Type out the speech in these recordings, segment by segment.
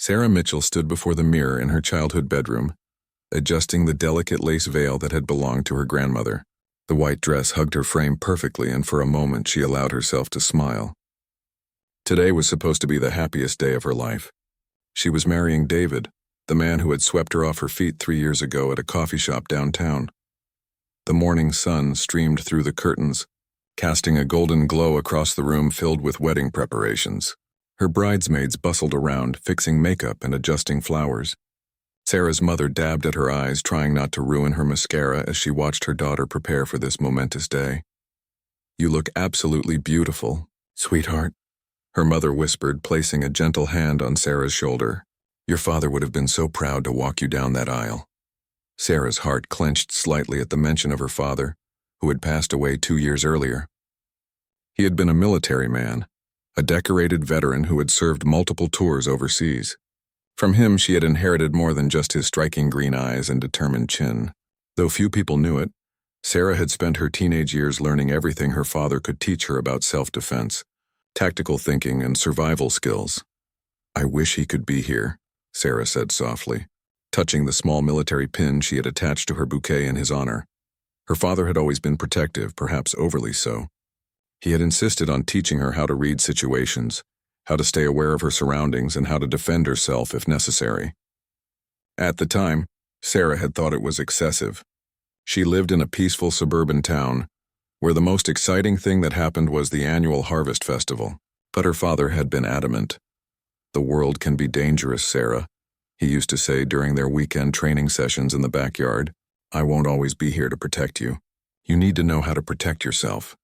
Sarah Mitchell stood before the mirror in her childhood bedroom, adjusting the delicate lace veil that had belonged to her grandmother. The white dress hugged her frame perfectly, and for a moment she allowed herself to smile. Today was supposed to be the happiest day of her life. She was marrying David, the man who had swept her off her feet 3 years ago at a coffee shop downtown. The morning sun streamed through the curtains, casting a golden glow across the room filled with wedding preparations. Her bridesmaids bustled around, fixing makeup and adjusting flowers. Sarah's mother dabbed at her eyes, trying not to ruin her mascara as she watched her daughter prepare for this momentous day. "You look absolutely beautiful, sweetheart," her mother whispered, placing a gentle hand on Sarah's shoulder. "Your father would have been so proud to walk you down that aisle." Sarah's heart clenched slightly at the mention of her father, who had passed away 2 years earlier. He had been a military man, a decorated veteran who had served multiple tours overseas. From him she had inherited more than just his striking green eyes and determined chin. Though few people knew it, Sarah had spent her teenage years learning everything her father could teach her about self-defense, tactical thinking, and survival skills. "I wish he could be here," Sarah said softly, touching the small military pin she had attached to her bouquet in his honor. Her father had always been protective, perhaps overly so. He had insisted on teaching her how to read situations, how to stay aware of her surroundings, and how to defend herself if necessary. At the time, Sarah had thought it was excessive. She lived in a peaceful suburban town, where the most exciting thing that happened was the annual harvest festival. But her father had been adamant. "The world can be dangerous, Sarah," he used to say during their weekend training sessions in the backyard. "I won't always be here to protect you. You need to know how to protect yourself."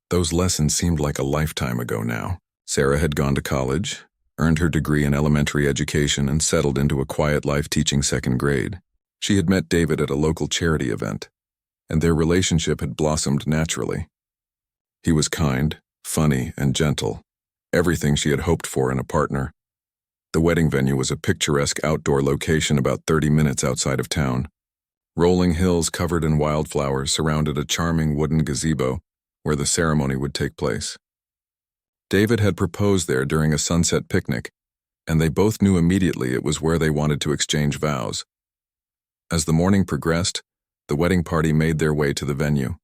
Those lessons seemed like a lifetime ago now. Sarah had gone to college, earned her degree in elementary education, and settled into a quiet life teaching second grade. She had met David at a local charity event, and their relationship had blossomed naturally. He was kind, funny, and gentle, everything she had hoped for in a partner. The wedding venue was a picturesque outdoor location about 30 minutes outside of town. Rolling hills covered in wildflowers surrounded a charming wooden gazebo where the ceremony would take place. David had proposed there during a sunset picnic, and they both knew immediately it was where they wanted to exchange vows. As the morning progressed, the wedding party made their way to the venue.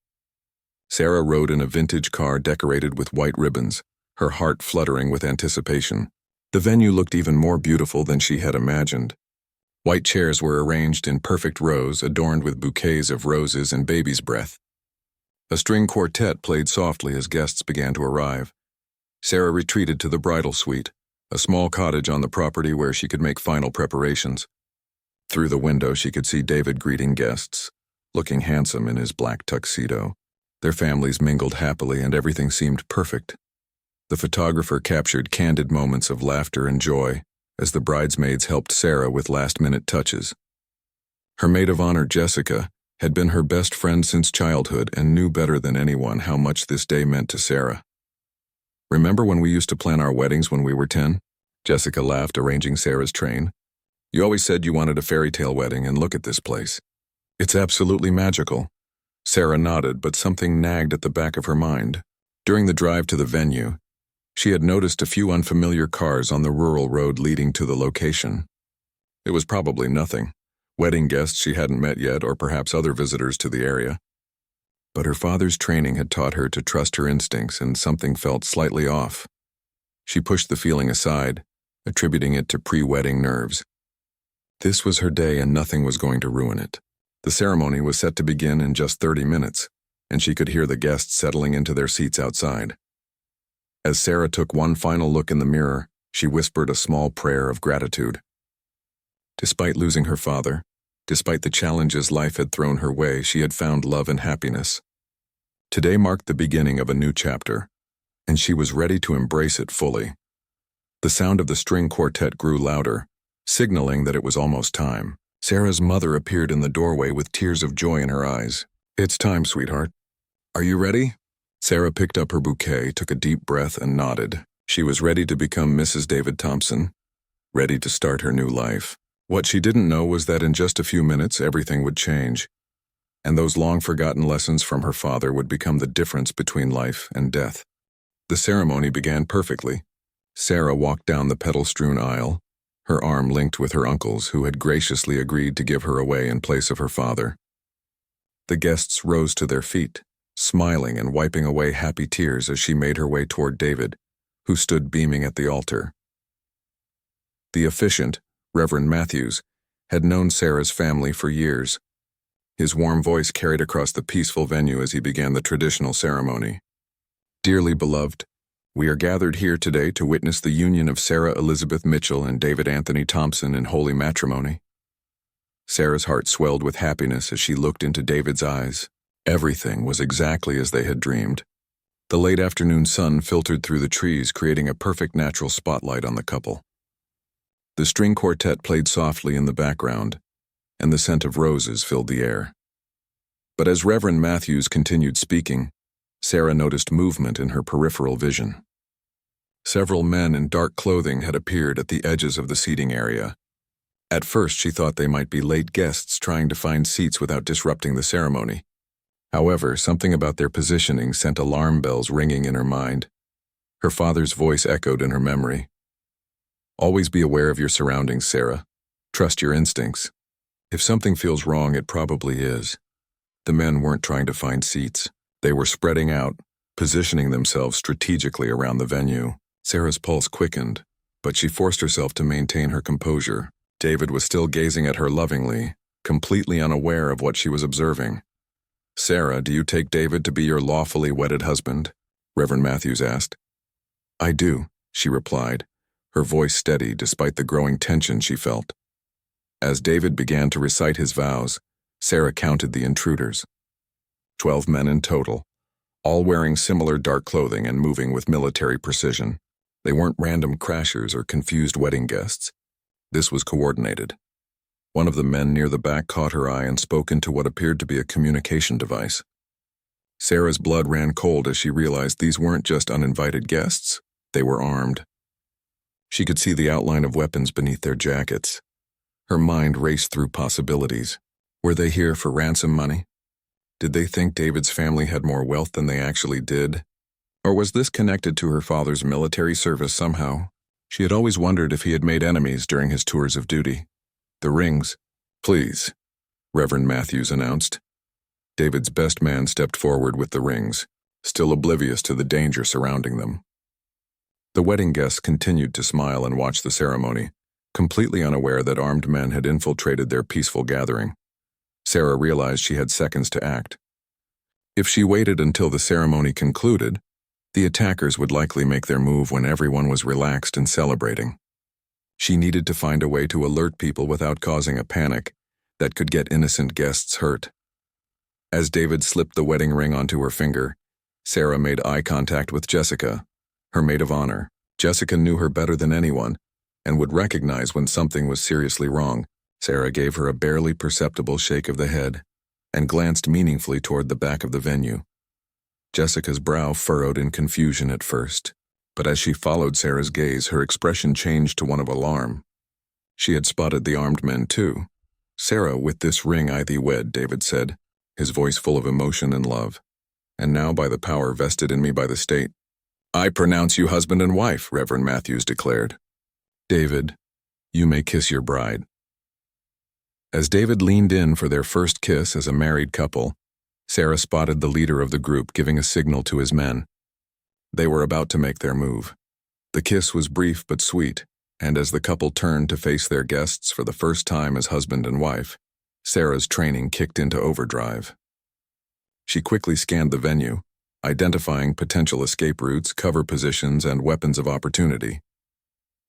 Sarah rode in a vintage car decorated with white ribbons, her heart fluttering with anticipation. The venue looked even more beautiful than she had imagined. White chairs were arranged in perfect rows, adorned with bouquets of roses and baby's breath. A string quartet played softly as guests began to arrive. Sarah retreated to the bridal suite, a small cottage on the property where she could make final preparations. Through the window she could see David greeting guests, looking handsome in his black tuxedo. Their families mingled happily and everything seemed perfect. The photographer captured candid moments of laughter and joy as the bridesmaids helped Sarah with last-minute touches. Her maid of honor, Jessica, had been her best friend since childhood and knew better than anyone how much this day meant to Sarah. "Remember when we used to plan our weddings when we were 10? Jessica laughed, arranging Sarah's train. "You always said you wanted a fairy tale wedding, and look at this place. It's absolutely magical." Sarah nodded, but something nagged at the back of her mind. During the drive to the venue, she had noticed a few unfamiliar cars on the rural road leading to the location. It was probably nothing. Wedding guests she hadn't met yet, or perhaps other visitors to the area. But her father's training had taught her to trust her instincts, and something felt slightly off. She pushed the feeling aside, attributing it to pre-wedding nerves. This was her day and nothing was going to ruin it. The ceremony was set to begin in just 30 minutes, and she could hear the guests settling into their seats outside. As Sarah took one final look in the mirror, she whispered a small prayer of gratitude. Despite losing her father, despite the challenges life had thrown her way, she had found love and happiness. Today marked the beginning of a new chapter, and she was ready to embrace it fully. The sound of the string quartet grew louder, signaling that it was almost time. Sarah's mother appeared in the doorway with tears of joy in her eyes. "It's time, sweetheart. Are you ready?" Sarah picked up her bouquet, took a deep breath, and nodded. She was ready to become Mrs. David Thompson, ready to start her new life. What she didn't know was that in just a few minutes everything would change, and those long-forgotten lessons from her father would become the difference between life and death. The ceremony began perfectly. Sarah walked down the petal-strewn aisle, her arm linked with her uncle's, who had graciously agreed to give her away in place of her father. The guests rose to their feet, smiling and wiping away happy tears as she made her way toward David, who stood beaming at the altar. The officiant, Reverend Matthews, had known Sarah's family for years. His warm voice carried across the peaceful venue as he began the traditional ceremony. "Dearly beloved, we are gathered here today to witness the union of Sarah Elizabeth Mitchell and David Anthony Thompson in holy matrimony." Sarah's heart swelled with happiness as she looked into David's eyes. Everything was exactly as they had dreamed. The late afternoon sun filtered through the trees, creating a perfect natural spotlight on the couple. The string quartet played softly in the background, and the scent of roses filled the air. But as Reverend Matthews continued speaking, Sarah noticed movement in her peripheral vision. Several men in dark clothing had appeared at the edges of the seating area. At first, she thought they might be late guests trying to find seats without disrupting the ceremony. However, something about their positioning sent alarm bells ringing in her mind. Her father's voice echoed in her memory. "Always be aware of your surroundings, Sarah. Trust your instincts. If something feels wrong, it probably is." The men weren't trying to find seats. They were spreading out, positioning themselves strategically around the venue. Sarah's pulse quickened, but she forced herself to maintain her composure. David was still gazing at her lovingly, completely unaware of what she was observing. "Sarah, do you take David to be your lawfully wedded husband?" Reverend Matthews asked. "I do," she replied, her voice steady despite the growing tension she felt. As David began to recite his vows, Sarah counted the intruders. 12 men in total, all wearing similar dark clothing and moving with military precision. They weren't random crashers or confused wedding guests. This was coordinated. One of the men near the back caught her eye and spoke into what appeared to be a communication device. Sarah's blood ran cold as she realized these weren't just uninvited guests, they were armed. She could see the outline of weapons beneath their jackets. Her mind raced through possibilities. Were they here for ransom money? Did they think David's family had more wealth than they actually did? Or was this connected to her father's military service somehow? She had always wondered if he had made enemies during his tours of duty. "The rings, please," Reverend Matthews announced. David's best man stepped forward with the rings, still oblivious to the danger surrounding them. The wedding guests continued to smile and watch the ceremony, completely unaware that armed men had infiltrated their peaceful gathering. Sarah realized she had seconds to act. If she waited until the ceremony concluded, the attackers would likely make their move when everyone was relaxed and celebrating. She needed to find a way to alert people without causing a panic that could get innocent guests hurt. As David slipped the wedding ring onto her finger, Sarah made eye contact with Jessica, her maid of honor. Jessica knew her better than anyone and would recognize when something was seriously wrong. Sarah gave her a barely perceptible shake of the head and glanced meaningfully toward the back of the venue. Jessica's brow furrowed in confusion at first, but as she followed Sarah's gaze, her expression changed to one of alarm. She had spotted the armed men too. "Sarah, with this ring I thee wed," David said, his voice full of emotion and love. "And now by the power vested in me by the state, I pronounce you husband and wife," Reverend Matthews declared. "David, you may kiss your bride." As David leaned in for their first kiss as a married couple, Sarah spotted the leader of the group giving a signal to his men. They were about to make their move. The kiss was brief but sweet, and as the couple turned to face their guests for the first time as husband and wife, Sarah's training kicked into overdrive. She quickly scanned the venue, identifying potential escape routes, cover positions, and weapons of opportunity.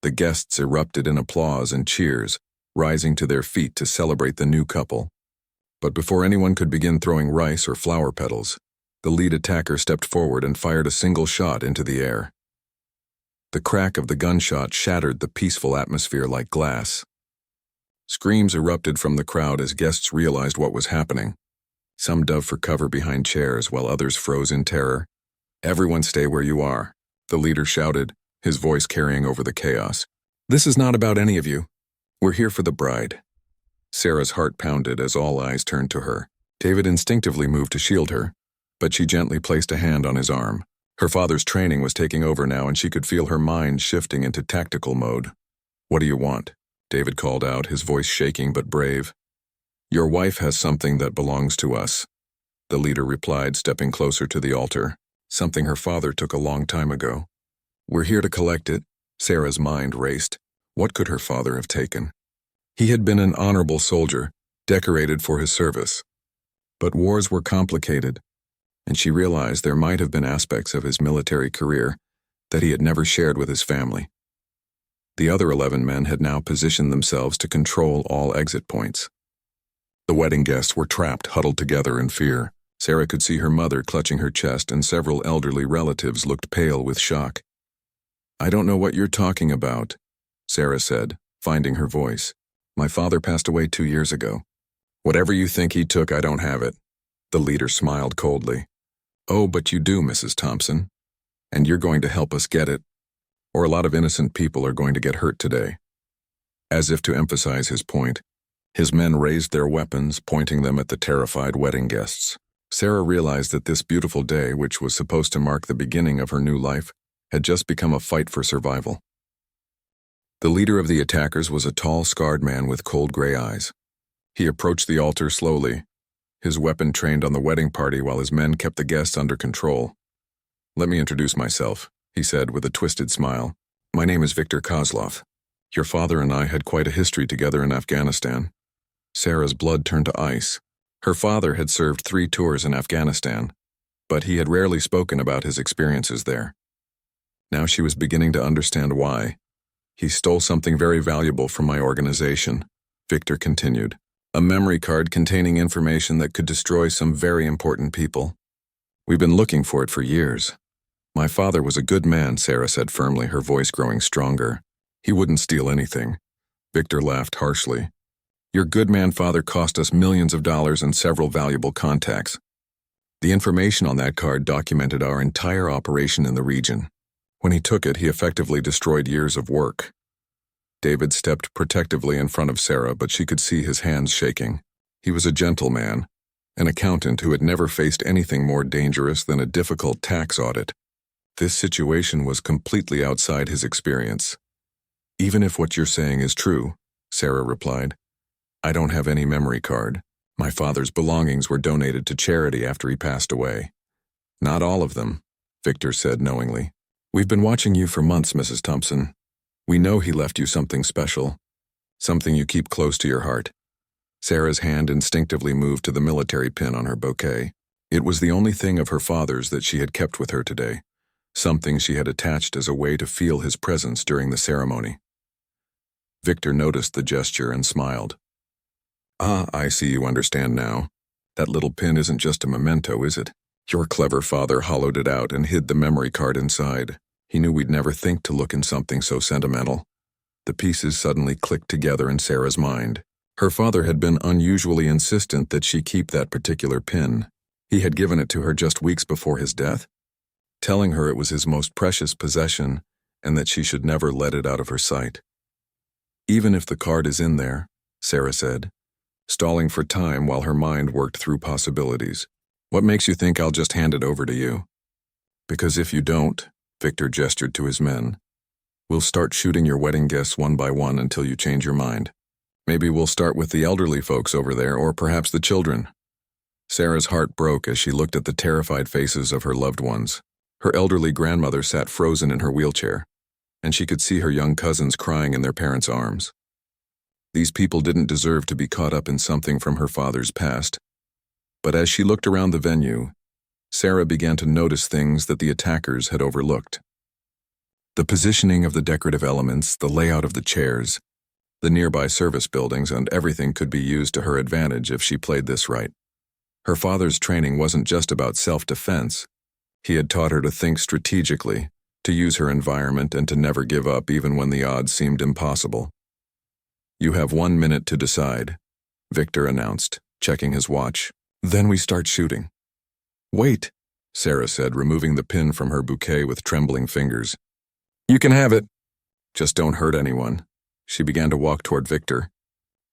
The guests erupted in applause and cheers, rising to their feet to celebrate the new couple. But before anyone could begin throwing rice or flower petals, the lead attacker stepped forward and fired a single shot into the air. The crack of the gunshot shattered the peaceful atmosphere like glass. Screams erupted from the crowd as guests realized what was happening. Some dove for cover behind chairs while others froze in terror. "Everyone stay where you are," the leader shouted, his voice carrying over the chaos. "This is not about any of you. We're here for the bride." Sarah's heart pounded as all eyes turned to her. David instinctively moved to shield her, but she gently placed a hand on his arm. Her father's training was taking over now, and she could feel her mind shifting into tactical mode. "What do you want?" David called out, his voice shaking but brave. "Your wife has something that belongs to us," the leader replied, stepping closer to the altar. "Something her father took a long time ago. We're here to collect it." Sarah's mind raced. What could her father have taken? He had been an honorable soldier, decorated for his service. But wars were complicated, and she realized there might have been aspects of his military career that he had never shared with his family. The other 11 men had now positioned themselves to control all exit points. The wedding guests were trapped, huddled together in fear. Sarah could see her mother clutching her chest, and several elderly relatives looked pale with shock. "I don't know what you're talking about," Sarah said, finding her voice. "My father passed away 2 years ago. Whatever you think he took, I don't have it." The leader smiled coldly. "Oh, but you do, Mrs. Thompson. And you're going to help us get it, or a lot of innocent people are going to get hurt today." As if to emphasize his point, his men raised their weapons, pointing them at the terrified wedding guests. Sarah realized that this beautiful day, which was supposed to mark the beginning of her new life, had just become a fight for survival. The leader of the attackers was a tall, scarred man with cold gray eyes. He approached the altar slowly, his weapon trained on the wedding party while his men kept the guests under control. "Let me introduce myself," he said with a twisted smile. "My name is Victor Kozlov. Your father and I had quite a history together in Afghanistan." Sarah's blood turned to ice. Her father had served 3 tours in Afghanistan, but he had rarely spoken about his experiences there. Now she was beginning to understand why. "He stole something very valuable from my organization," Victor continued. "A memory card containing information that could destroy some very important people. We've been looking for it for years." "My father was a good man," Sarah said firmly, her voice growing stronger. "He wouldn't steal anything." Victor laughed harshly. "Your good man father cost us millions of dollars and several valuable contacts. The information on that card documented our entire operation in the region. When he took it, he effectively destroyed years of work." David stepped protectively in front of Sarah, but she could see his hands shaking. He was a gentleman, an accountant who had never faced anything more dangerous than a difficult tax audit. This situation was completely outside his experience. "Even if what you're saying is true," Sarah replied, "I don't have any memory card. My father's belongings were donated to charity after he passed away." "Not all of them," Victor said knowingly. "We've been watching you for months, Mrs. Thompson. We know he left you something special, something you keep close to your heart." Sarah's hand instinctively moved to the military pin on her bouquet. It was the only thing of her father's that she had kept with her today, something she had attached as a way to feel his presence during the ceremony. Victor noticed the gesture and smiled. "Ah, I see you understand now. That little pin isn't just a memento, is it? Your clever father hollowed it out and hid the memory card inside. He knew we'd never think to look in something so sentimental." The pieces suddenly clicked together in Sarah's mind. Her father had been unusually insistent that she keep that particular pin. He had given it to her just weeks before his death, telling her it was his most precious possession and that she should never let it out of her sight. "Even if the card is in there," Sarah said, stalling for time while her mind worked through possibilities. "What makes you think I'll just hand it over to you?" "Because if you don't," Victor gestured to his men, "we'll start shooting your wedding guests one by one until you change your mind. Maybe we'll start with the elderly folks over there, or perhaps the children." Sarah's heart broke as she looked at the terrified faces of her loved ones. Her elderly grandmother sat frozen in her wheelchair, and she could see her young cousins crying in their parents' arms. These people didn't deserve to be caught up in something from her father's past. But as she looked around the venue, Sarah began to notice things that the attackers had overlooked. The positioning of the decorative elements, the layout of the chairs, the nearby service buildings, and everything could be used to her advantage if she played this right. Her father's training wasn't just about self-defense. He had taught her to think strategically, to use her environment, and to never give up even when the odds seemed impossible. "You have 1 minute to decide," Victor announced, checking his watch. "Then we start shooting." "Wait," Sarah said, removing the pin from her bouquet with trembling fingers. "You can have it. Just don't hurt anyone." She began to walk toward Victor.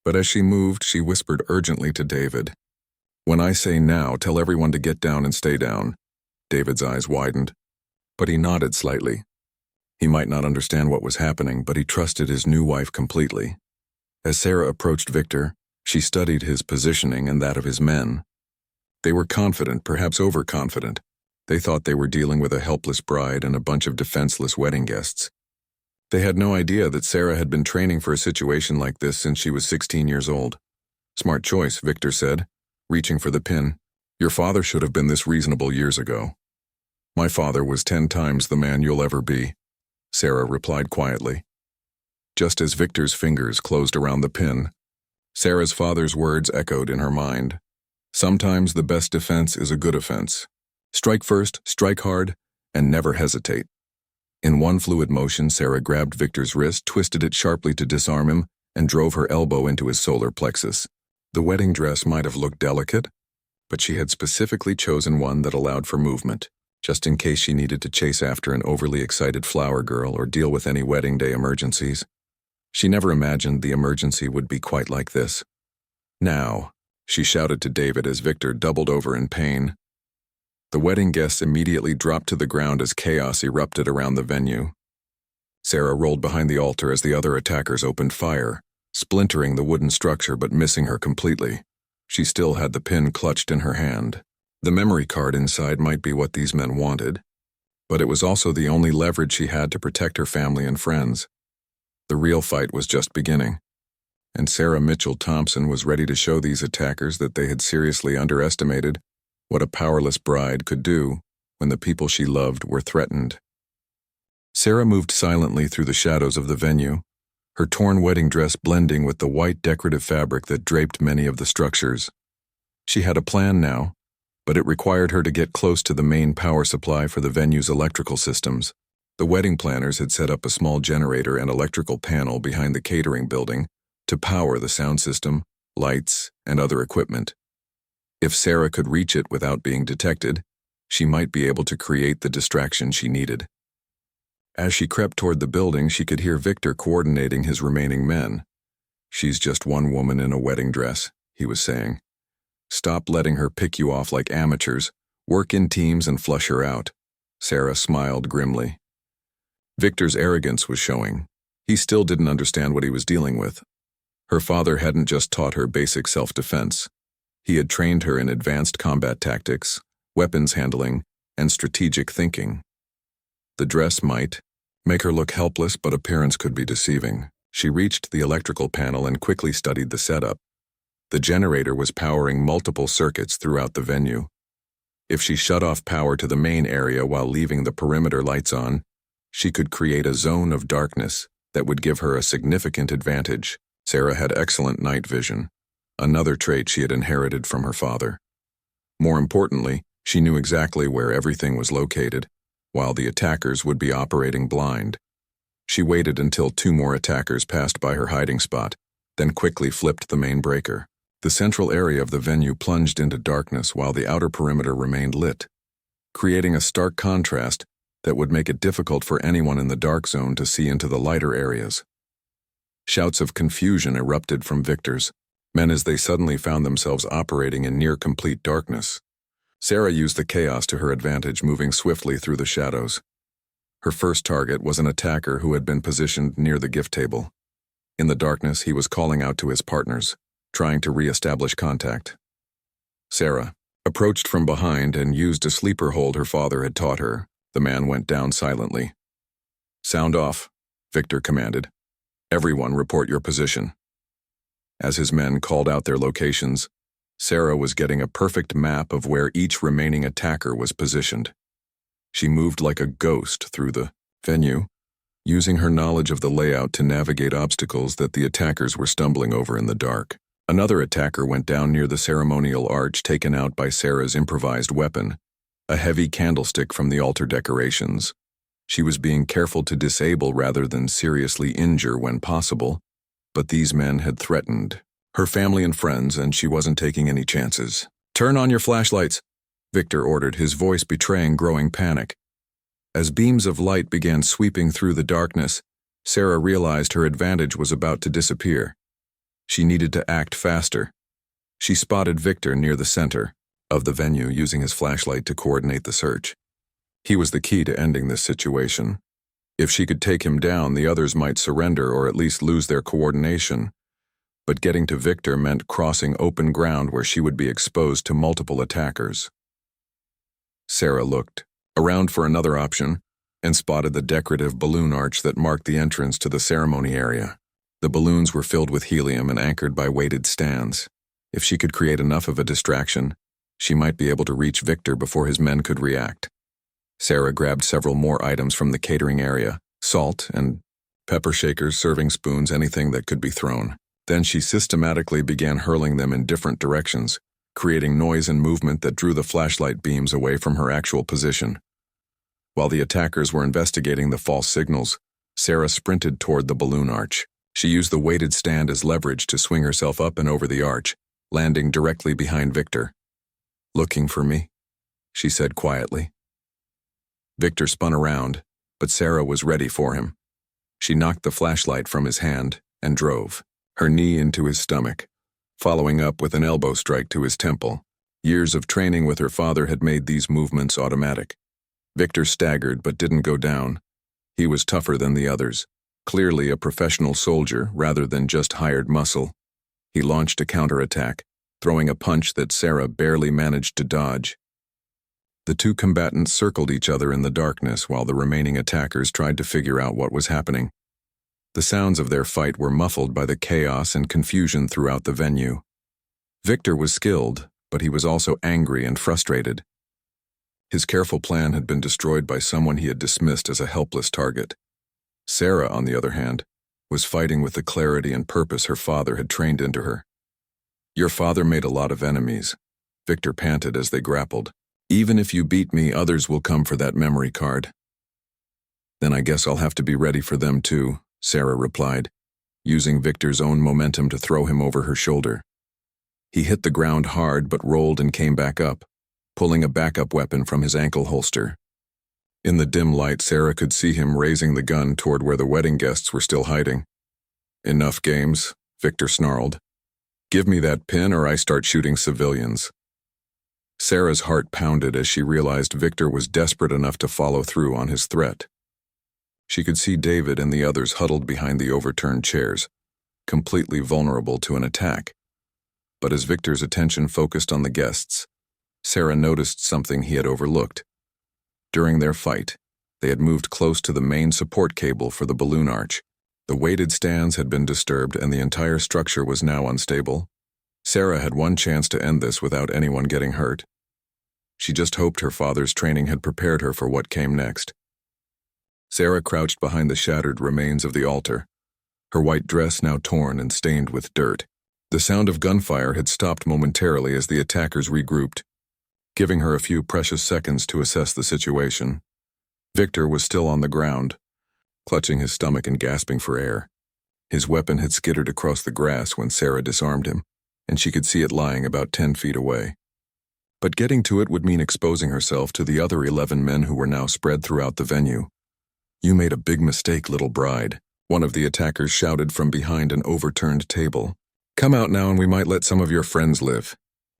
But as she moved, she whispered urgently to David. "When I say now, tell everyone to get down and stay down." David's eyes widened, but he nodded slightly. He might not understand what was happening, but he trusted his new wife completely. As Sarah approached Victor, she studied his positioning and that of his men. They were confident, perhaps overconfident. They thought they were dealing with a helpless bride and a bunch of defenseless wedding guests. They had no idea that Sarah had been training for a situation like this since she was 16 years old. "Smart choice," Victor said, reaching for the pin. "Your father should have been this reasonable years ago." "My father was 10 times the man you'll ever be," Sarah replied quietly. Just as Victor's fingers closed around the pin, Sarah's father's words echoed in her mind. "Sometimes the best defense is a good offense. Strike first, strike hard, and never hesitate." In one fluid motion, Sarah grabbed Victor's wrist, twisted it sharply to disarm him, and drove her elbow into his solar plexus. The wedding dress might have looked delicate, but she had specifically chosen one that allowed for movement, just in case she needed to chase after an overly excited flower girl or deal with any wedding day emergencies. She never imagined the emergency would be quite like this. "Now," she shouted to David as Victor doubled over in pain. The wedding guests immediately dropped to the ground as chaos erupted around the venue. Sarah rolled behind the altar as the other attackers opened fire, splintering the wooden structure but missing her completely. She still had the pin clutched in her hand. The memory card inside might be what these men wanted, but it was also the only leverage she had to protect her family and friends. The real fight was just beginning, and Sarah Mitchell Thompson was ready to show these attackers that they had seriously underestimated what a powerless bride could do when the people she loved were threatened. Sarah moved silently through the shadows of the venue, her torn wedding dress blending with the white decorative fabric that draped many of the structures. She had a plan now, but it required her to get close to the main power supply for the venue's electrical systems. The wedding planners had set up a small generator and electrical panel behind the catering building to power the sound system, lights, and other equipment. If Sarah could reach it without being detected, she might be able to create the distraction she needed. As she crept toward the building, she could hear Victor coordinating his remaining men. "She's just one woman in a wedding dress," he was saying. "Stop letting her pick you off like amateurs. Work in teams and flush her out." Sarah smiled grimly. Victor's arrogance was showing. He still didn't understand what he was dealing with. Her father hadn't just taught her basic self-defense. He had trained her in advanced combat tactics, weapons handling, and strategic thinking. The dress might make her look helpless, but appearance could be deceiving. She reached the electrical panel and quickly studied the setup. The generator was powering multiple circuits throughout the venue. If she shut off power to the main area while leaving the perimeter lights on, she could create a zone of darkness that would give her a significant advantage. Sarah had excellent night vision, another trait she had inherited from her father. More importantly, she knew exactly where everything was located, while the attackers would be operating blind. She waited until 2 more attackers passed by her hiding spot, then quickly flipped the main breaker. The central area of the venue plunged into darkness while the outer perimeter remained lit, creating a stark contrast that would make it difficult for anyone in the dark zone to see into the lighter areas. Shouts of confusion erupted from victors, men as they suddenly found themselves operating in near-complete darkness. Sarah used the chaos to her advantage, moving swiftly through the shadows. Her first target was an attacker who had been positioned near the gift table. In the darkness, he was calling out to his partners, trying to re-establish contact. Sarah approached from behind and used a sleeper hold her father had taught her. The man went down silently. "Sound off," Victor commanded. "Everyone report your position." As his men called out their locations, Sarah was getting a perfect map of where each remaining attacker was positioned. She moved like a ghost through the venue, using her knowledge of the layout to navigate obstacles that the attackers were stumbling over in the dark. Another attacker went down near the ceremonial arch, taken out by Sarah's improvised weapon, a heavy candlestick from the altar decorations. She was being careful to disable rather than seriously injure when possible, but these men had threatened her family and friends, and she wasn't taking any chances. "Turn on your flashlights," Victor ordered, his voice betraying growing panic. As beams of light began sweeping through the darkness, Sarah realized her advantage was about to disappear. She needed to act faster. She spotted Victor near the center of the venue, using his flashlight to coordinate the search. He was the key to ending this situation. If she could take him down, the others might surrender or at least lose their coordination. but getting to Victor meant crossing open ground where she would be exposed to multiple attackers. Sarah looked around for another option and spotted the decorative balloon arch that marked the entrance to the ceremony area. The balloons were filled with helium and anchored by weighted stands. If she could create enough of a distraction, she might be able to reach Victor before his men could react. Sarah grabbed several more items from the catering area, salt and pepper shakers, serving spoons, anything that could be thrown. Then she systematically began hurling them in different directions, creating noise and movement that drew the flashlight beams away from her actual position. While the attackers were investigating the false signals, Sarah sprinted toward the balloon arch. She used the weighted stand as leverage to swing herself up and over the arch, landing directly behind Victor. "Looking for me?" she said quietly. Victor spun around, but Sarah was ready for him. She knocked the flashlight from his hand and drove, her knee into his stomach, following up with an elbow strike to his temple. Years of training with her father had made these movements automatic. Victor staggered but didn't go down. He was tougher than the others, clearly a professional soldier rather than just hired muscle. He launched a counterattack, throwing a punch that Sarah barely managed to dodge. The two combatants circled each other in the darkness while the remaining attackers tried to figure out what was happening. The sounds of their fight were muffled by the chaos and confusion throughout the venue. Victor was skilled, but he was also angry and frustrated. His careful plan had been destroyed by someone he had dismissed as a helpless target. Sarah, on the other hand, was fighting with the clarity and purpose her father had trained into her. "Your father made a lot of enemies," Victor panted as they grappled. "Even if you beat me, others will come for that memory card." "Then I guess I'll have to be ready for them too," Sarah replied, using Victor's own momentum to throw him over her shoulder. He hit the ground hard but rolled and came back up, pulling a backup weapon from his ankle holster. In the dim light, Sarah could see him raising the gun toward where the wedding guests were still hiding. "Enough games," Victor snarled. "Give me that pin or I start shooting civilians." Sarah's heart pounded as she realized Victor was desperate enough to follow through on his threat. She could see David and the others huddled behind the overturned chairs, completely vulnerable to an attack. But as Victor's attention focused on the guests, Sarah noticed something he had overlooked. During their fight, they had moved close to the main support cable for the balloon arch. The weighted stands had been disturbed and the entire structure was now unstable. Sarah had one chance to end this without anyone getting hurt. She just hoped her father's training had prepared her for what came next. Sarah crouched behind the shattered remains of the altar, her white dress now torn and stained with dirt. The sound of gunfire had stopped momentarily as the attackers regrouped, giving her a few precious seconds to assess the situation. Victor was still on the ground, clutching his stomach and gasping for air. His weapon had skittered across the grass when Sarah disarmed him, and she could see it lying about 10 feet away. But getting to it would mean exposing herself to the other 11 men who were now spread throughout the venue. "You made a big mistake, little bride," one of the attackers shouted from behind an overturned table. "Come out now and we might let some of your friends live."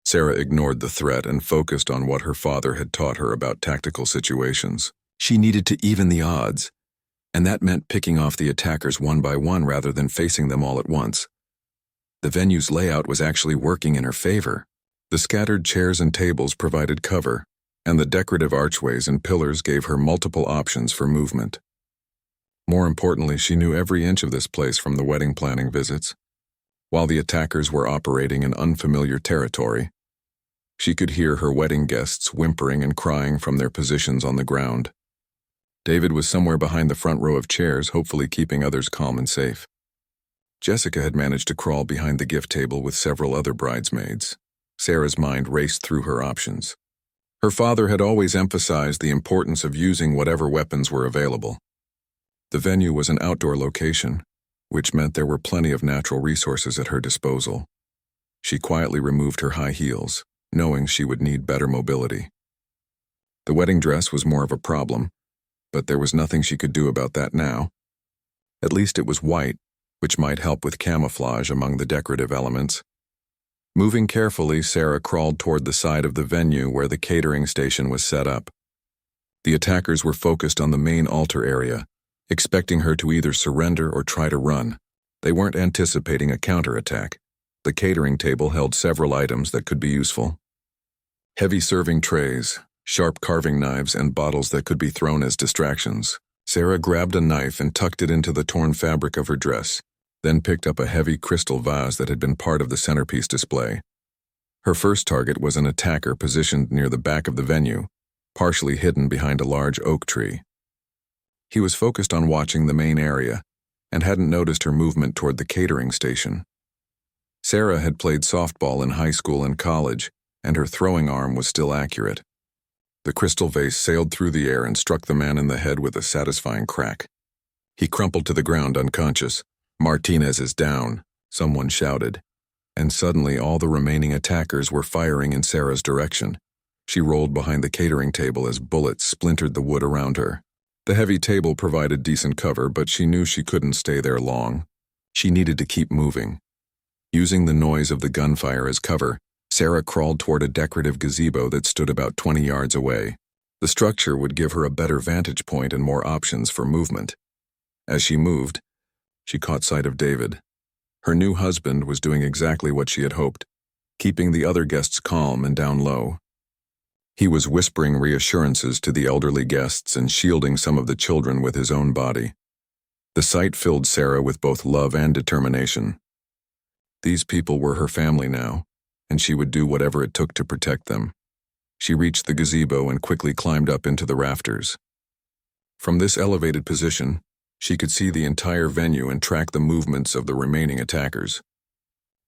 Sarah ignored the threat and focused on what her father had taught her about tactical situations. She needed to even the odds, and that meant picking off the attackers one by one rather than facing them all at once. The venue's layout was actually working in her favor. The scattered chairs and tables provided cover, and the decorative archways and pillars gave her multiple options for movement. More importantly, she knew every inch of this place from the wedding planning visits. While the attackers were operating in unfamiliar territory, she could hear her wedding guests whimpering and crying from their positions on the ground. David was somewhere behind the front row of chairs, hopefully keeping others calm and safe. Jessica had managed to crawl behind the gift table with several other bridesmaids. Sarah's mind raced through her options. Her father had always emphasized the importance of using whatever weapons were available. The venue was an outdoor location, which meant there were plenty of natural resources at her disposal. She quietly removed her high heels, knowing she would need better mobility. The wedding dress was more of a problem, but there was nothing she could do about that now. At least it was white, which might help with camouflage among the decorative elements. Moving carefully, Sarah crawled toward the side of the venue where the catering station was set up. The attackers were focused on the main altar area, expecting her to either surrender or try to run. They weren't anticipating a counterattack. The catering table held several items that could be useful. Heavy serving trays, sharp carving knives, and bottles that could be thrown as distractions. Sarah grabbed a knife and tucked it into the torn fabric of her dress, then picked up a heavy crystal vase that had been part of the centerpiece display. Her first target was an attacker positioned near the back of the venue, partially hidden behind a large oak tree. He was focused on watching the main area and hadn't noticed her movement toward the catering station. Sarah had played softball in high school and college, and her throwing arm was still accurate. The crystal vase sailed through the air and struck the man in the head with a satisfying crack. He crumpled to the ground unconscious. "Martinez is down," someone shouted. And suddenly all the remaining attackers were firing in Sarah's direction. She rolled behind the catering table as bullets splintered the wood around her. The heavy table provided decent cover, but she knew she couldn't stay there long. She needed to keep moving. Using the noise of the gunfire as cover, Sarah crawled toward a decorative gazebo that stood about 20 yards away. The structure would give her a better vantage point and more options for movement. As she moved, she caught sight of David. Her new husband was doing exactly what she had hoped, keeping the other guests calm and down low. He was whispering reassurances to the elderly guests and shielding some of the children with his own body. The sight filled Sarah with both love and determination. These people were her family now, and she would do whatever it took to protect them. She reached the gazebo and quickly climbed up into the rafters. From this elevated position, she could see the entire venue and track the movements of the remaining attackers.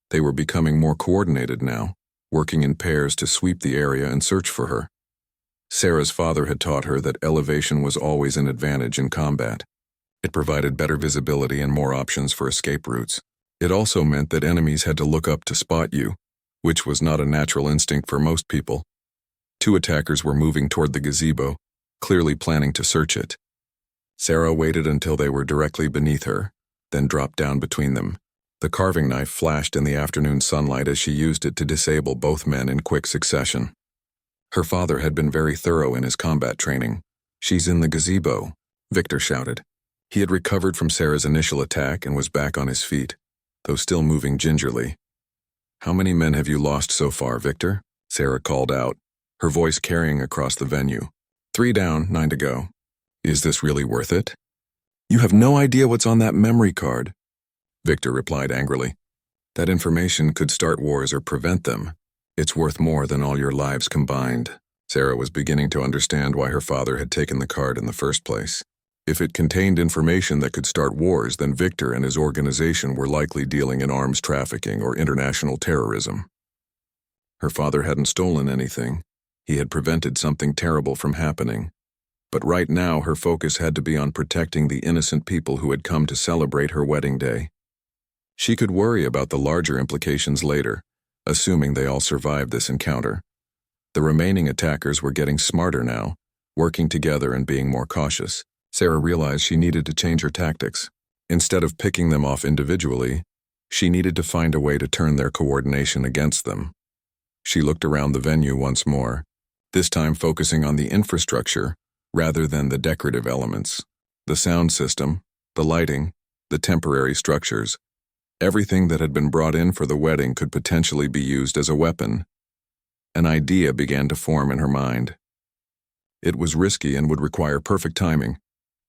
They were becoming more coordinated now, working in pairs to sweep the area and search for her. Sarah's father had taught her that elevation was always an advantage in combat. It provided better visibility and more options for escape routes. It also meant that enemies had to look up to spot you, which was not a natural instinct for most people. Two attackers were moving toward the gazebo, clearly planning to search it. Sarah waited until they were directly beneath her, then dropped down between them. The carving knife flashed in the afternoon sunlight as she used it to disable both men in quick succession. Her father had been very thorough in his combat training. "She's in the gazebo," Victor shouted. He had recovered from Sarah's initial attack and was back on his feet, though still moving gingerly. "How many men have you lost so far, Victor?" Sarah called out, her voice carrying across the venue. 3 down, 9 to go. "Is this really worth it?" "You have no idea what's on that memory card," Victor replied angrily. "That information could start wars or prevent them. It's worth more than all your lives combined." Sarah was beginning to understand why her father had taken the card in the first place. If it contained information that could start wars, then Victor and his organization were likely dealing in arms trafficking or international terrorism. Her father hadn't stolen anything. He had prevented something terrible from happening. But right now her focus had to be on protecting the innocent people who had come to celebrate her wedding day. She could worry about the larger implications later, assuming they all survived this encounter. The remaining attackers were getting smarter now, working together and being more cautious. Sarah realized she needed to change her tactics. Instead of picking them off individually, she needed to find a way to turn their coordination against them. She looked around the venue once more, this time focusing on the infrastructure rather than the decorative elements. The sound system, the lighting, the temporary structures. Everything that had been brought in for the wedding could potentially be used as a weapon. An idea began to form in her mind. It was risky and would require perfect timing,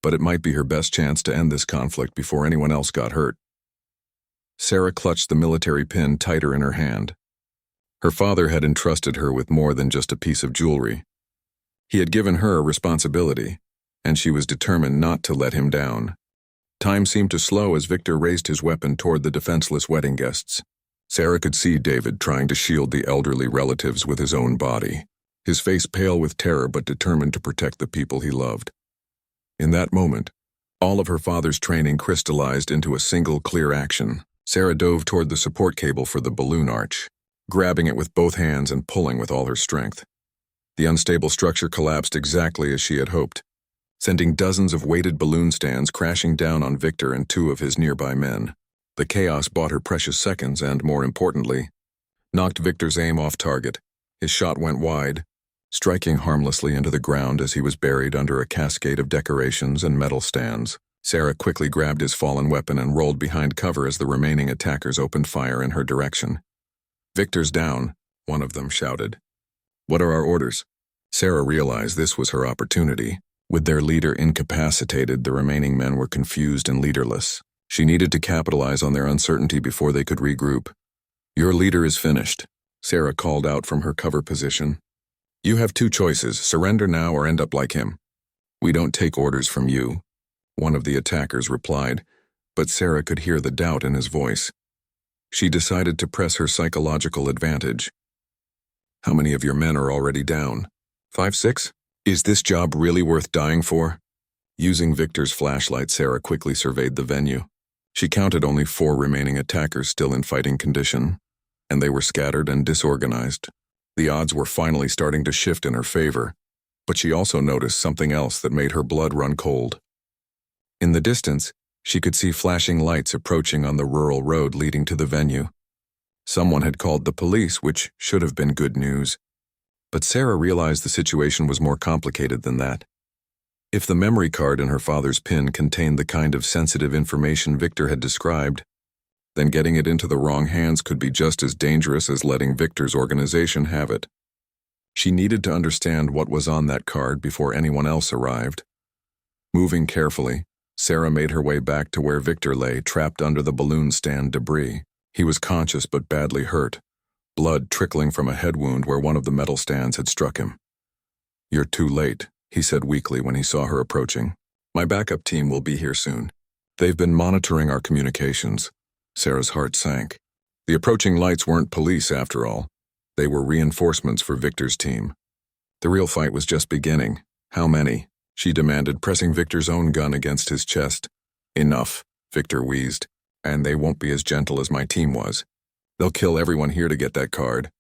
but it might be her best chance to end this conflict before anyone else got hurt. Sarah clutched the military pin tighter in her hand. Her father had entrusted her with more than just a piece of jewelry. He had given her a responsibility, and she was determined not to let him down. Time seemed to slow as Victor raised his weapon toward the defenseless wedding guests. Sarah could see David trying to shield the elderly relatives with his own body, his face pale with terror but determined to protect the people he loved. In that moment, all of her father's training crystallized into a single clear action. Sarah dove toward the support cable for the balloon arch, grabbing it with both hands and pulling with all her strength. The unstable structure collapsed exactly as she had hoped, sending dozens of weighted balloon stands crashing down on Victor and 2 of his nearby men. The chaos bought her precious seconds and, more importantly, knocked Victor's aim off target. His shot went wide, striking harmlessly into the ground as he was buried under a cascade of decorations and metal stands. Sarah quickly grabbed his fallen weapon and rolled behind cover as the remaining attackers opened fire in her direction. "Victor's down," one of them shouted. "What are our orders?" Sarah realized this was her opportunity. With their leader incapacitated, the remaining men were confused and leaderless. She needed to capitalize on their uncertainty before they could regroup. "Your leader is finished," Sarah called out from her cover position. "You have two choices, surrender now or end up like him." "We don't take orders from you," one of the attackers replied, but Sarah could hear the doubt in his voice. She decided to press her psychological advantage. "How many of your men are already down? 5, 6? Is this job really worth dying for?" Using Victor's flashlight, Sarah quickly surveyed the venue. She counted only 4 remaining attackers still in fighting condition, and they were scattered and disorganized. The odds were finally starting to shift in her favor, but she also noticed something else that made her blood run cold. In the distance, she could see flashing lights approaching on the rural road leading to the venue. Someone had called the police, which should have been good news. But Sarah realized the situation was more complicated than that. If the memory card in her father's pin contained the kind of sensitive information Victor had described, then getting it into the wrong hands could be just as dangerous as letting Victor's organization have it. She needed to understand what was on that card before anyone else arrived. Moving carefully, Sarah made her way back to where Victor lay, trapped under the balloon stand debris. He was conscious but badly hurt, blood trickling from a head wound where one of the metal stands had struck him. "You're too late," he said weakly when he saw her approaching. "My backup team will be here soon. They've been monitoring our communications." Sarah's heart sank. The approaching lights weren't police after all. They were reinforcements for Victor's team. The real fight was just beginning. "How many?" she demanded, pressing Victor's own gun against his chest. "Enough," Victor wheezed. "And they won't be as gentle as my team was. They'll kill everyone here to get that card."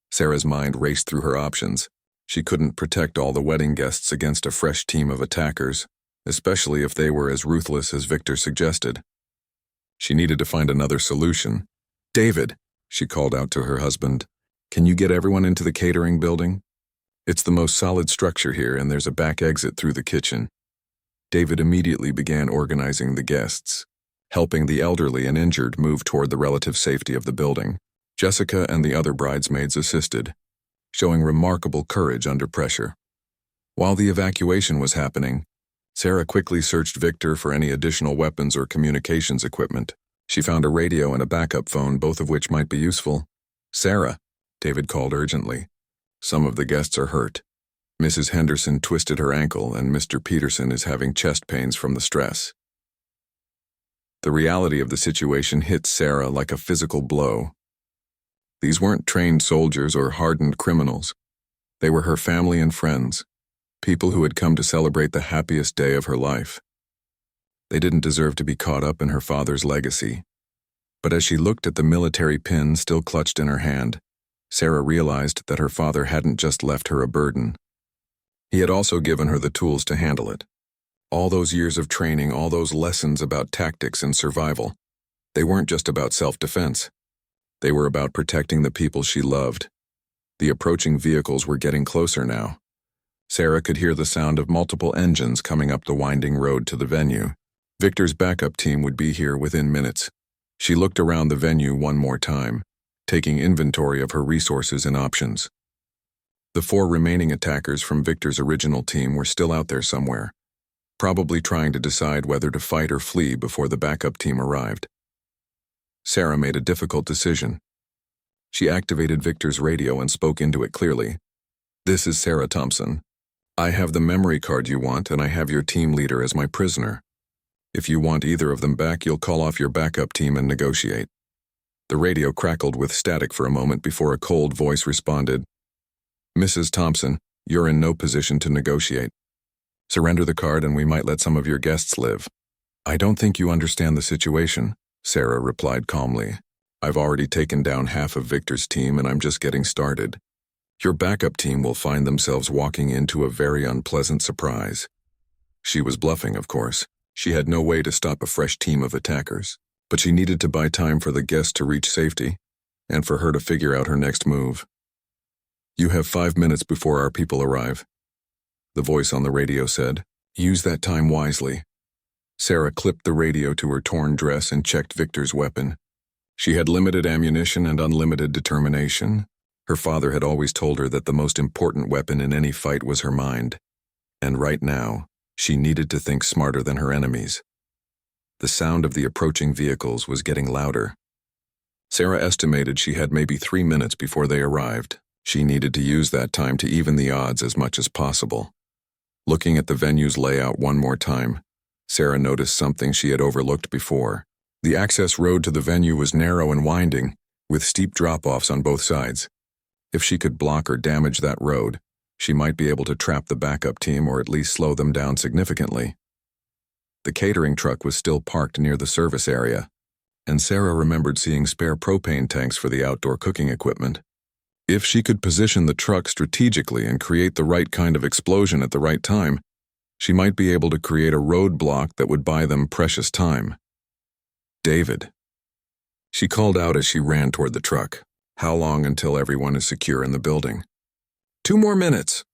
Sarah's mind raced through her options. She couldn't protect all the wedding guests against a fresh team of attackers, especially if they were as ruthless as Victor suggested. She needed to find another solution. "David," she called out to her husband, "can you get everyone into the catering building? It's the most solid structure here, and there's a back exit through the kitchen." David immediately began organizing the guests, helping the elderly and injured move toward the relative safety of the building. Jessica and the other bridesmaids assisted, showing remarkable courage under pressure. While the evacuation was happening, Sarah quickly searched Victor for any additional weapons or communications equipment. She found a radio and a backup phone, both of which might be useful. "Sarah," David called urgently. "Some of the guests are hurt. Mrs. Henderson twisted her ankle, and Mr. Peterson is having chest pains from the stress." The reality of the situation hit Sarah like a physical blow. These weren't trained soldiers or hardened criminals. They were her family and friends, people who had come to celebrate the happiest day of her life. They didn't deserve to be caught up in her father's legacy. But as she looked at the military pin still clutched in her hand, Sarah realized that her father hadn't just left her a burden. He had also given her the tools to handle it. All those years of training, all those lessons about tactics and survival, they weren't just about self-defense. They were about protecting the people she loved. The approaching vehicles were getting closer now. Sarah could hear the sound of multiple engines coming up the winding road to the venue. Victor's backup team would be here within minutes. She looked around the venue one more time, taking inventory of her resources and options. The 4 remaining attackers from Victor's original team were still out there somewhere, probably trying to decide whether to fight or flee before the backup team arrived. Sarah made a difficult decision. She activated Victor's radio and spoke into it clearly. "This is Sarah Thompson. I have the memory card you want, and I have your team leader as my prisoner. If you want either of them back, you'll call off your backup team and negotiate." The radio crackled with static for a moment before a cold voice responded. "Mrs. Thompson, you're in no position to negotiate. Surrender the card and we might let some of your guests live." "I don't think you understand the situation," Sarah replied calmly. "I've already taken down half of Victor's team and I'm just getting started. Your backup team will find themselves walking into a very unpleasant surprise." She was bluffing, of course. She had no way to stop a fresh team of attackers, but she needed to buy time for the guests to reach safety, and for her to figure out her next move. "You have 5 minutes before our people arrive," the voice on the radio said. "Use that time wisely." Sarah clipped the radio to her torn dress and checked Victor's weapon. She had limited ammunition and unlimited determination. Her father had always told her that the most important weapon in any fight was her mind. And right now, she needed to think smarter than her enemies. The sound of the approaching vehicles was getting louder. Sarah estimated she had maybe 3 minutes before they arrived. She needed to use that time to even the odds as much as possible. Looking at the venue's layout one more time, Sarah noticed something she had overlooked before. The access road to the venue was narrow and winding, with steep drop-offs on both sides. If she could block or damage that road, she might be able to trap the backup team or at least slow them down significantly. The catering truck was still parked near the service area, and Sarah remembered seeing spare propane tanks for the outdoor cooking equipment. If she could position the truck strategically and create the right kind of explosion at the right time, she might be able to create a roadblock that would buy them precious time. David. She called out as she ran toward the truck. How long until everyone is secure in the building? 2 more minutes,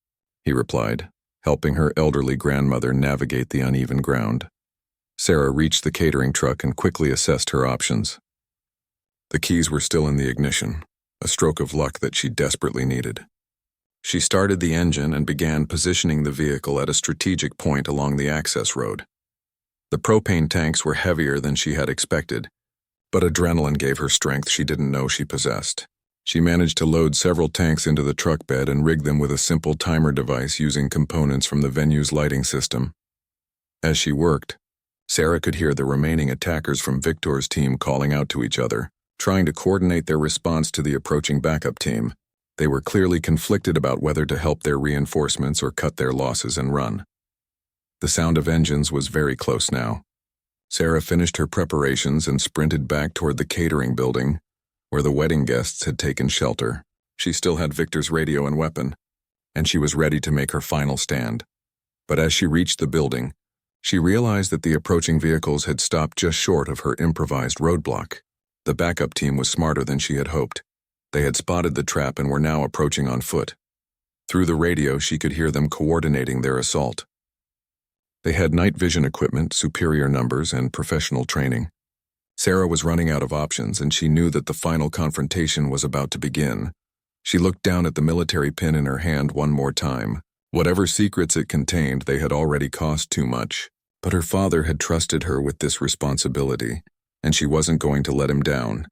he replied, helping her elderly grandmother navigate the uneven ground. Sarah reached the catering truck and quickly assessed her options. The keys were still in the ignition, a stroke of luck that she desperately needed. She started the engine and began positioning the vehicle at a strategic point along the access road. The propane tanks were heavier than she had expected, but adrenaline gave her strength she didn't know she possessed. She managed to load several tanks into the truck bed and rig them with a simple timer device using components from the venue's lighting system. As she worked, Sarah could hear the remaining attackers from Victor's team calling out to each other, trying to coordinate their response to the approaching backup team. They were clearly conflicted about whether to help their reinforcements or cut their losses and run. The sound of engines was very close now. Sarah finished her preparations and sprinted back toward the catering building, where the wedding guests had taken shelter. She still had Victor's radio and weapon, and she was ready to make her final stand. But as she reached the building, she realized that the approaching vehicles had stopped just short of her improvised roadblock. The backup team was smarter than she had hoped. They had spotted the trap and were now approaching on foot. Through the radio, she could hear them coordinating their assault. They had night vision equipment, superior numbers, and professional training. Sarah was running out of options, and she knew that the final confrontation was about to begin. She looked down at the military pin in her hand one more time. Whatever secrets it contained, they had already cost too much. But her father had trusted her with this responsibility, and she wasn't going to let him down.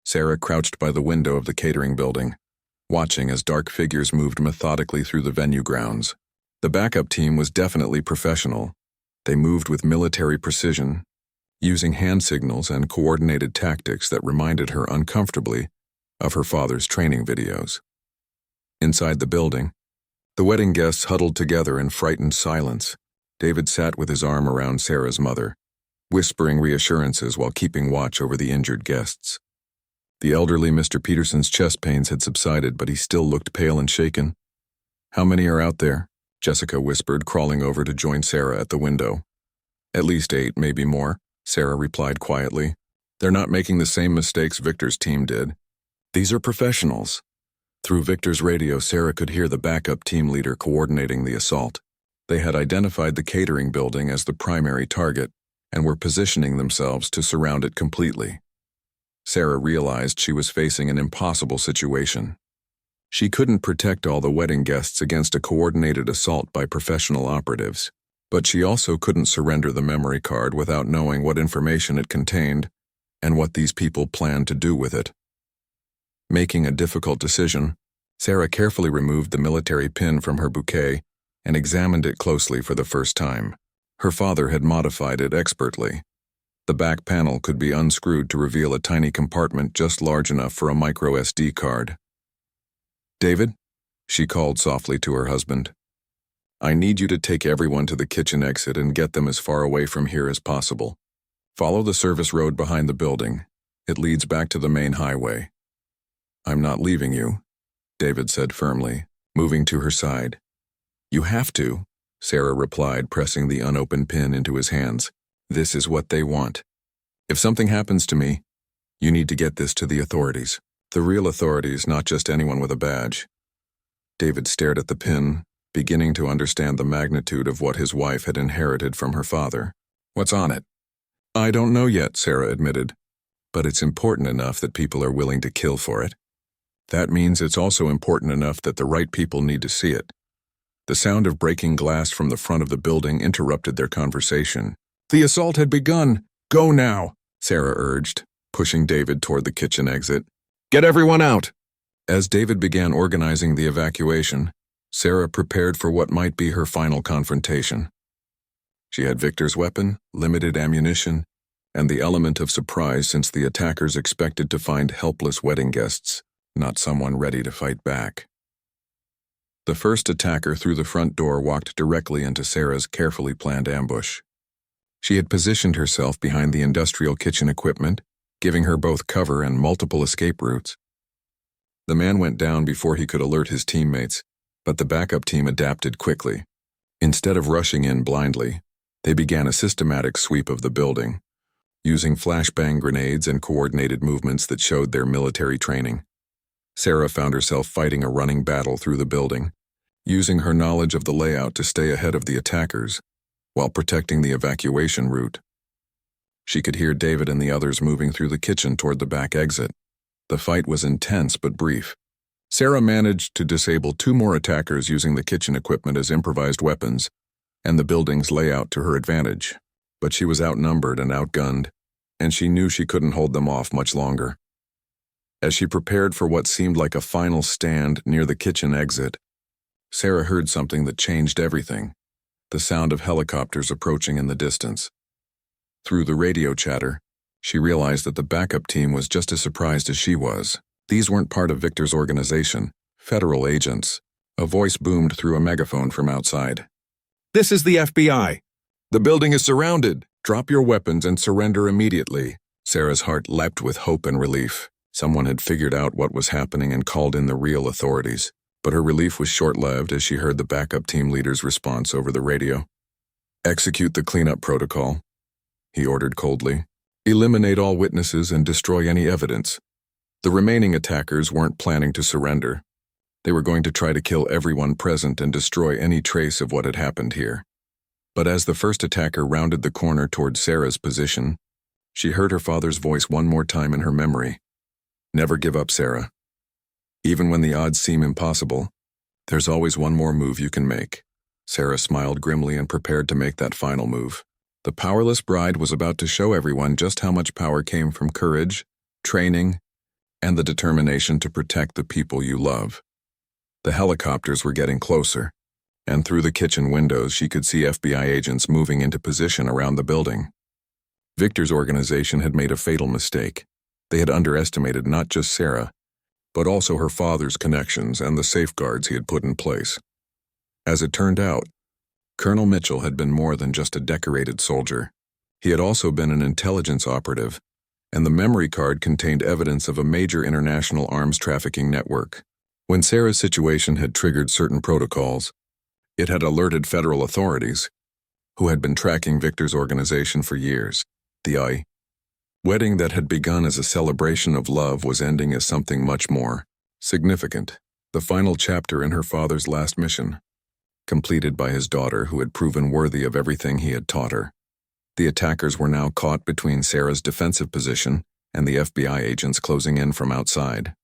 Sarah crouched by the window of the catering building, watching as dark figures moved methodically through the venue grounds. The backup team was definitely professional. They moved with military precision, using hand signals and coordinated tactics that reminded her uncomfortably of her father's training videos. Inside the building, the wedding guests huddled together in frightened silence. David sat with his arm around Sarah's mother, whispering reassurances while keeping watch over the injured guests. The elderly Mr. Peterson's chest pains had subsided, but he still looked pale and shaken. "How many are out there?" Jessica whispered, crawling over to join Sarah at the window. "At least 8, maybe more," Sarah replied quietly. "They're not making the same mistakes Victor's team did. These are professionals." Through Victor's radio, Sarah could hear the backup team leader coordinating the assault. They had identified the catering building as the primary target and were positioning themselves to surround it completely. Sarah realized she was facing an impossible situation. She couldn't protect all the wedding guests against a coordinated assault by professional operatives, but she also couldn't surrender the memory card without knowing what information it contained and what these people planned to do with it. Making a difficult decision, Sarah carefully removed the military pin from her bouquet and examined it closely for the first time. Her father had modified it expertly. The back panel could be unscrewed to reveal a tiny compartment just large enough for a micro SD card. "David," she called softly to her husband, "I need you to take everyone to the kitchen exit and get them as far away from here as possible. Follow the service road behind the building. It leads back to the main highway." "I'm not leaving you," David said firmly, moving to her side. "You have to," Sarah replied, pressing the unopened pin into his hands. "This is what they want. If something happens to me, you need to get this to the authorities. The real authorities, not just anyone with a badge." David stared at the pin, beginning to understand the magnitude of what his wife had inherited from her father. What's on it? I don't know yet, Sarah admitted, but it's important enough that people are willing to kill for it. That means it's also important enough that the right people need to see it. The sound of breaking glass from the front of the building interrupted their conversation. The assault had begun. Go now, Sarah urged, pushing David toward the kitchen exit. Get everyone out! As David began organizing the evacuation, Sarah prepared for what might be her final confrontation. She had Victor's weapon, limited ammunition, and the element of surprise since the attackers expected to find helpless wedding guests, not someone ready to fight back. The first attacker through the front door walked directly into Sarah's carefully planned ambush. She had positioned herself behind the industrial kitchen equipment, giving her both cover and multiple escape routes. The man went down before he could alert his teammates, but the backup team adapted quickly. Instead of rushing in blindly, they began a systematic sweep of the building, using flashbang grenades and coordinated movements that showed their military training. Sarah found herself fighting a running battle through the building, using her knowledge of the layout to stay ahead of the attackers, while protecting the evacuation route. She could hear David and the others moving through the kitchen toward the back exit. The fight was intense but brief. Sarah managed to disable 2 more attackers using the kitchen equipment as improvised weapons, and the building's layout to her advantage. But she was outnumbered and outgunned, and she knew she couldn't hold them off much longer. As she prepared for what seemed like a final stand near the kitchen exit, Sarah heard something that changed everything: the sound of helicopters approaching in the distance. Through the radio chatter, she realized that the backup team was just as surprised as she was. These weren't part of Victor's organization, federal agents. A voice boomed through a megaphone from outside. This is the FBI. The building is surrounded. Drop your weapons and surrender immediately. Sarah's heart leapt with hope and relief. Someone had figured out what was happening and called in the real authorities. But her relief was short-lived as she heard the backup team leader's response over the radio. Execute the cleanup protocol, he ordered coldly. Eliminate all witnesses and destroy any evidence. The remaining attackers weren't planning to surrender. They were going to try to kill everyone present and destroy any trace of what had happened here. But as the first attacker rounded the corner toward Sarah's position, she heard her father's voice one more time in her memory. Never give up, Sarah. Even when the odds seem impossible, there's always one more move you can make. Sarah smiled grimly and prepared to make that final move. The powerless bride was about to show everyone just how much power came from courage, training, and the determination to protect the people you love. The helicopters were getting closer, and through the kitchen windows she could see FBI agents moving into position around the building. Victor's organization had made a fatal mistake. They had underestimated not just Sarah, but also her father's connections and the safeguards he had put in place. As it turned out, Colonel Mitchell had been more than just a decorated soldier. He had also been an intelligence operative, and the memory card contained evidence of a major international arms trafficking network. When Sarah's situation had triggered certain protocols, it had alerted federal authorities, who had been tracking Victor's organization for years. The wedding that had begun as a celebration of love was ending as something much more significant, the final chapter in her father's last mission, completed by his daughter who had proven worthy of everything he had taught her. The attackers were now caught between Sarah's defensive position and the FBI agents closing in from outside.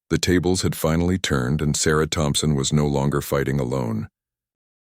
The tables had finally turned and Sarah Thompson was no longer fighting alone.